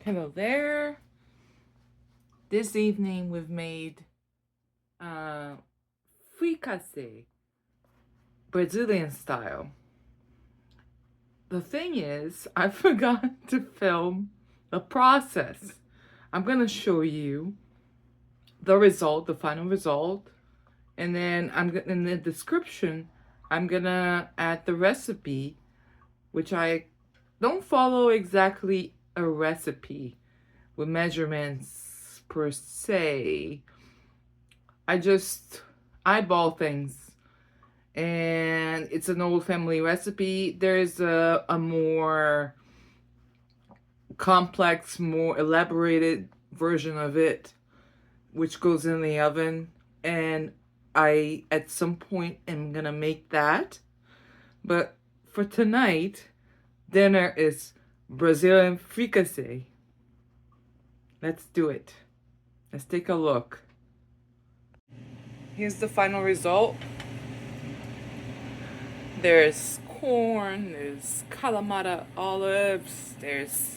Hello there. This evening we've made fricassee, Brazilian style. The thing is, I forgot to film the process. I'm gonna show you the result, the final result, and then in the description I'm gonna add the recipe, which I don't follow exactly a recipe with measurements per se. I just eyeball things, and it's an old family recipe. There's a more complex, more elaborated version of it, which goes in the oven, and I at some point am gonna make that. But for tonight, dinner is Brazilian fricassee. Let's do it. Let's take a look. Here's the final result. There's corn, there's kalamata olives, there's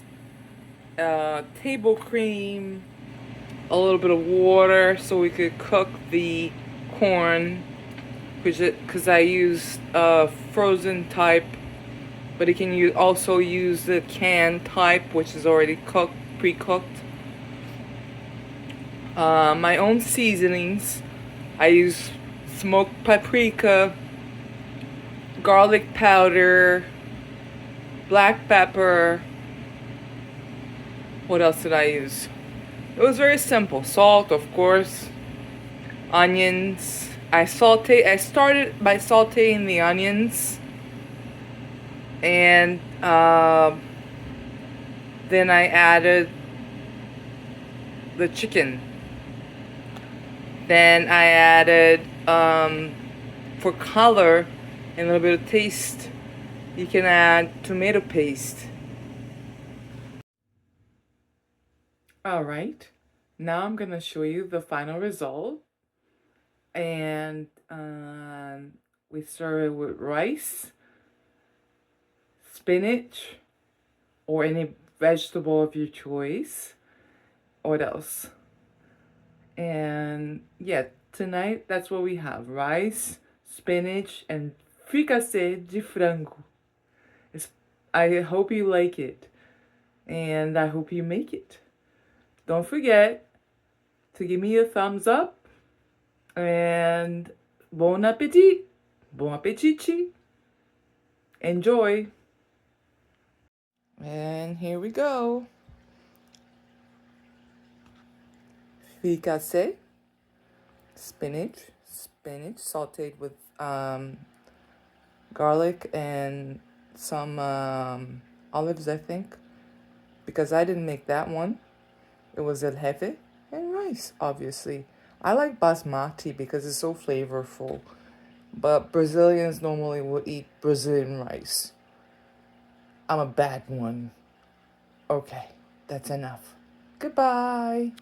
table cream, a little bit of water so we could cook the corn, because I use frozen type, but you can also use the canned type, which is already cooked, pre-cooked. My own seasonings. I use smoked paprika, garlic powder, black pepper. What else did I use? It was very simple. Salt, of course. Onions. I started by sauteing the onions, and then I added the chicken. Then I added, for color and a little bit of taste, you can add tomato paste. Alright, now I'm gonna show you the final result. And we serve it with rice, spinach, or any vegetable of your choice. What else? And yeah, tonight that's what we have: rice, spinach, and fricassee de frango. I hope you like it, and I hope you make it. Don't forget to give me a thumbs up, and bon appetit, bon apetite. Enjoy. And here we go. Fricassee, spinach sauteed with garlic and some olives, I think, because I didn't make that one. It was el jefe, and rice, obviously. I like basmati because it's so flavorful, but Brazilians normally will eat Brazilian rice. I'm a bad one. Okay, that's enough. Goodbye.